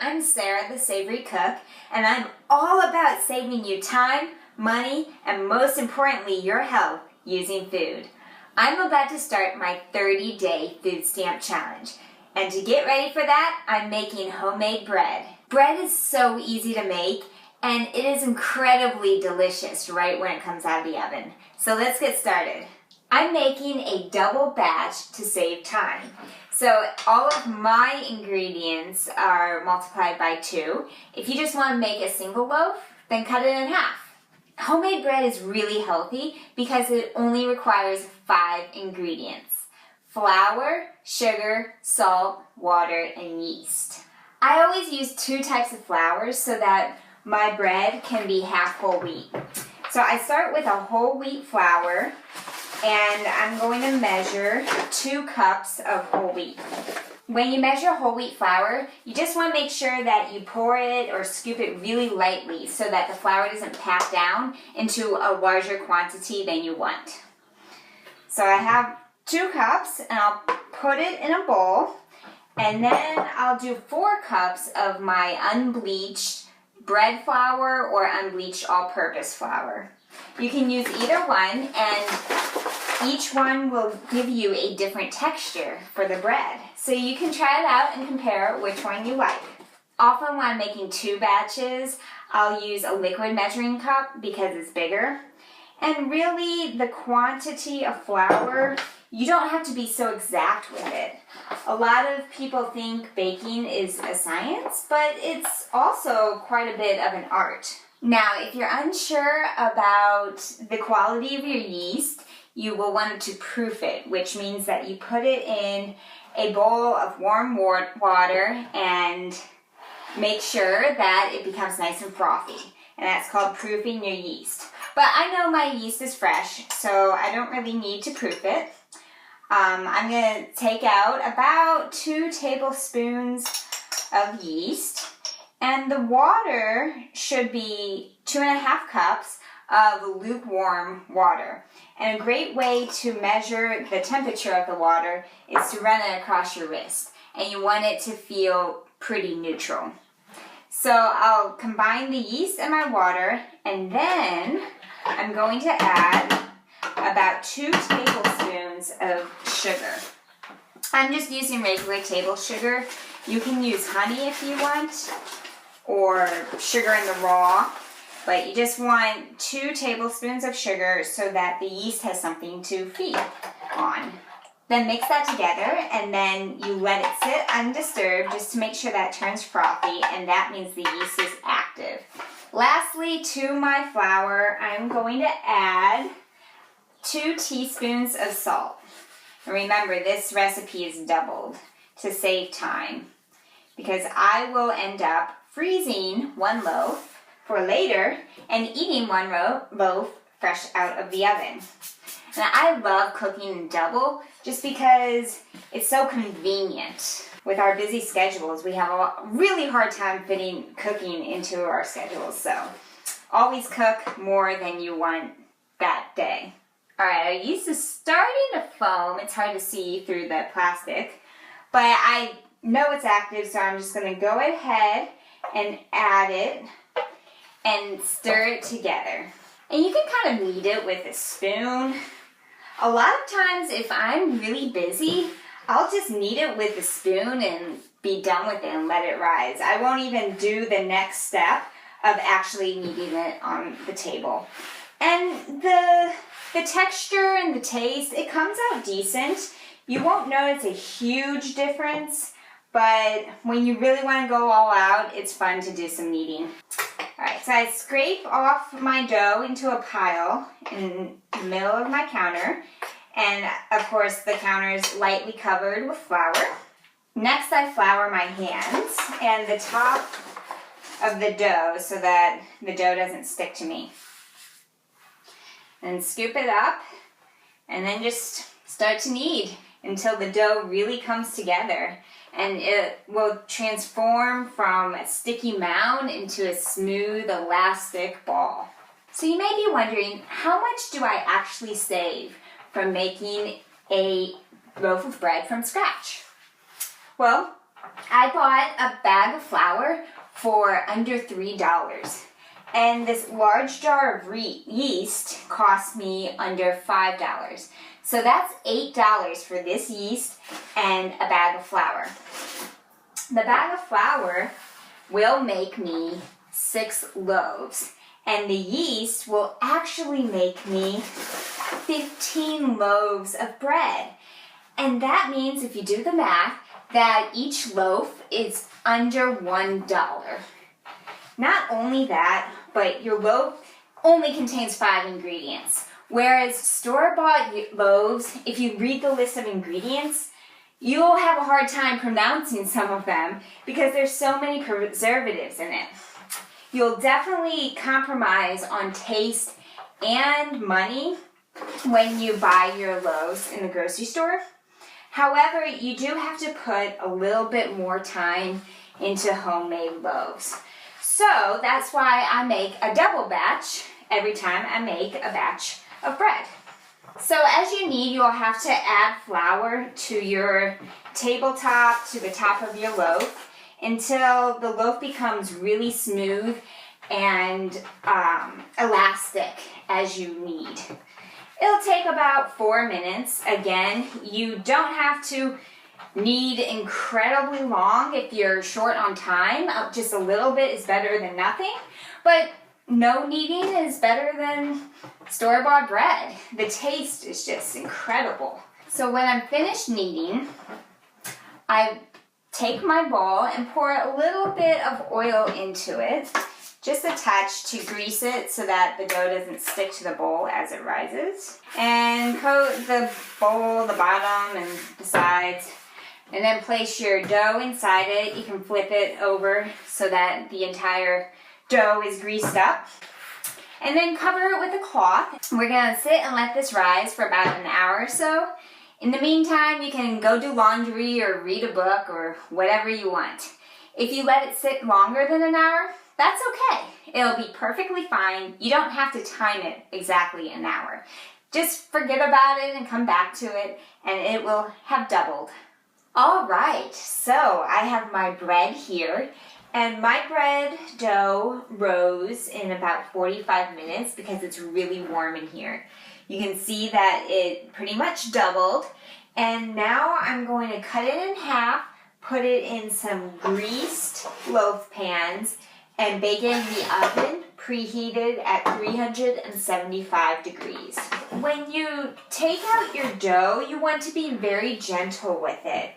I'm Sarah, the Savory Cook, and I'm all about saving you time, money, and most importantly, your health using food. I'm about to start my 30-day food stamp challenge, and to get ready for that, I'm making homemade bread. Bread is so easy to make, and it is incredibly delicious right when it comes out of the oven. So let's get started. I'm making a double batch to save time. So all of my ingredients are multiplied by 2. If you just want to make a single loaf, then cut it in half. Homemade bread is really healthy because it only requires 5 ingredients: flour, sugar, salt, water, and yeast. I always use 2 types of flours so that my bread can be half whole wheat. So I start with a whole wheat flour, and I'm going to measure 2 cups of whole wheat. When you measure whole wheat flour, you just want to make sure that you pour it or scoop it really lightly so that the flour doesn't pack down into a larger quantity than you want. So I have 2 cups, and I'll put it in a bowl, and then I'll do 4 cups of my unbleached bread flour or unbleached all-purpose flour. You can use either one, and each one will give you a different texture for the bread. So you can try it out and compare which one you like. Often when I'm making 2 batches, I'll use a liquid measuring cup because it's bigger. And really, the quantity of flour, you don't have to be so exact with it. A lot of people think baking is a science, but it's also quite a bit of an art. Now, if you're unsure about the quality of your yeast, you will want to proof it, which means that you put it in a bowl of warm water and make sure that it becomes nice and frothy. And that's called proofing your yeast. But I know my yeast is fresh, so I don't really need to proof it. I'm going to take out about 2 tablespoons of yeast, and the water should be 2.5 cups of lukewarm water. And a great way to measure the temperature of the water is to run it across your wrist, and you want it to feel pretty neutral. So I'll combine the yeast and my water, and then I'm going to add about 2 tablespoons of sugar. I'm just using regular table sugar. You can use honey if you want, or sugar in the raw, but you just want 2 tablespoons of sugar so that the yeast has something to feed on. Then mix that together, and then you let it sit undisturbed just to make sure that it turns frothy, and that means the yeast is active. Lastly, to my flour, I'm going to add 2 teaspoons of salt. And remember, this recipe is doubled to save time, because I will end up freezing 1 loaf for later and eating 1 loaf fresh out of the oven. And I love cooking in double just because it's so convenient. With our busy schedules, we have a really hard time fitting cooking into our schedules, so always cook more than you want that day. Alright, our yeast is starting to foam. It's hard to see through the plastic, but I know it's active, so I'm just going to go ahead and add it and stir it together. And you can kind of knead it with a spoon. A lot of times, if I'm really busy, I'll just knead it with a spoon and be done with it and let it rise. I won't even do the next step of actually kneading it on the table. And the texture and the taste, it comes out decent. You won't notice a huge difference, but when you really want to go all out, it's fun to do some kneading. Alright, so I scrape off my dough into a pile in the middle of my counter. And of course, the counter is lightly covered with flour. Next, I flour my hands and the top of the dough so that the dough doesn't stick to me. And scoop it up, and then just start to knead until the dough really comes together. And it will transform from a sticky mound into a smooth, elastic ball. So you may be wondering, how much do I actually save from making a loaf of bread from scratch? Well, I bought a bag of flour for under $3. And this large jar of yeast cost me under $5. So that's $8 for this yeast and a bag of flour. The bag of flour will make me 6 loaves, and the yeast will actually make me 15 loaves of bread. And that means, if you do the math, that each loaf is under $1. Not only that, but your loaf only contains 5 ingredients. Whereas store-bought loaves, if you read the list of ingredients, you'll have a hard time pronouncing some of them because there's so many preservatives in it. You'll definitely compromise on taste and money when you buy your loaves in the grocery store. However, you do have to put a little bit more time into homemade loaves. So that's why I make a double batch every time I make a batch of bread. So as you need, you'll have to add flour to your tabletop, to the top of your loaf, until the loaf becomes really smooth and elastic as you need. It'll take about 4 minutes. Again, you don't have to knead incredibly long if you're short on time. Just a little bit is better than nothing, but no kneading is better than store-bought bread. The taste is just incredible. So when I'm finished kneading, I take my bowl and pour a little bit of oil into it, just a touch to grease it so that the dough doesn't stick to the bowl as it rises. And coat the bowl, the bottom, and the sides. And then place your dough inside it. You can flip it over so that the entire dough is greased up. And then cover it with a cloth. We're gonna sit and let this rise for about an hour or so. In the meantime, you can go do laundry or read a book or whatever you want. If you let it sit longer than an hour, that's okay. It'll be perfectly fine. You don't have to time it exactly an hour. Just forget about it and come back to it, and it will have doubled. All right, so I have my bread here, and my bread dough rose in about 45 minutes because it's really warm in here. You can see that it pretty much doubled, and now I'm going to cut it in half, put it in some greased loaf pans, and bake it in the oven, preheated at 375 degrees. When you take out your dough, you want to be very gentle with it.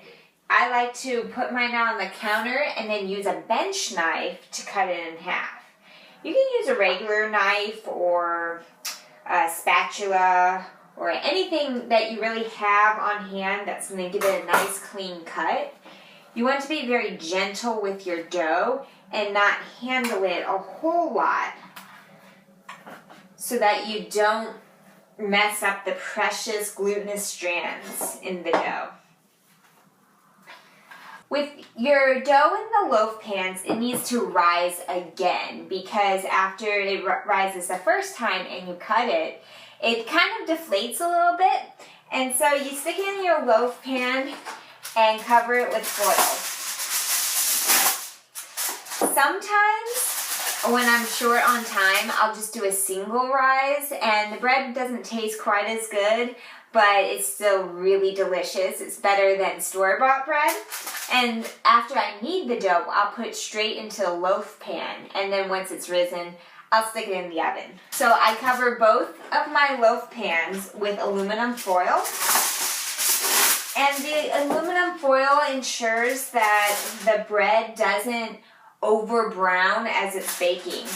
I like to put mine on the counter and then use a bench knife to cut it in half. You can use a regular knife or a spatula or anything that you really have on hand that's going to give it a nice clean cut. You want to be very gentle with your dough and not handle it a whole lot so that you don't mess up the precious glutinous strands in the dough. With your dough in the loaf pans, it needs to rise again because after it rises the first time and you cut it, it kind of deflates a little bit. And so you stick it in your loaf pan and cover it with foil. Sometimes when I'm short on time, I'll just do a single rise, and the bread doesn't taste quite as good, but it's still really delicious. It's better than store-bought bread. And after I knead the dough, I'll put it straight into the loaf pan, and then once it's risen, I'll stick it in the oven. So I cover both of my loaf pans with aluminum foil. And the aluminum foil ensures that the bread doesn't over brown as it's baking.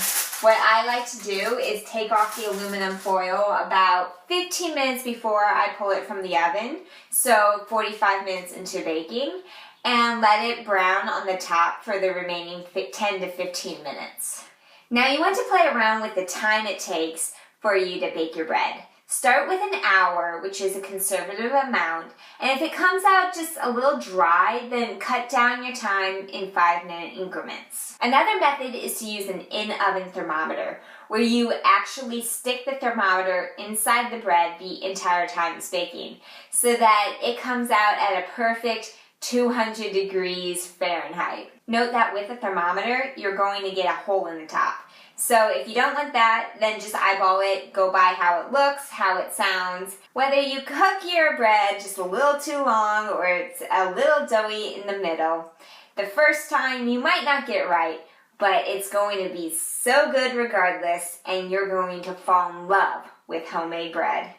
What I like to do is take off the aluminum foil about 15 minutes before I pull it from the oven, so 45 minutes into baking, and let it brown on the top for the remaining 10 to 15 minutes. Now you want to play around with the time it takes for you to bake your bread. Start with an hour, which is a conservative amount, and if it comes out just a little dry, then cut down your time in 5-minute increments. Another method is to use an in-oven thermometer, where you actually stick the thermometer inside the bread the entire time it's baking, so that it comes out at a perfect 200 degrees Fahrenheit. Note that with a thermometer, you're going to get a hole in the top. So if you don't want that, then just eyeball it, go by how it looks, how it sounds. Whether you cook your bread just a little too long or it's a little doughy in the middle, the first time you might not get it right, but it's going to be so good regardless, and you're going to fall in love with homemade bread.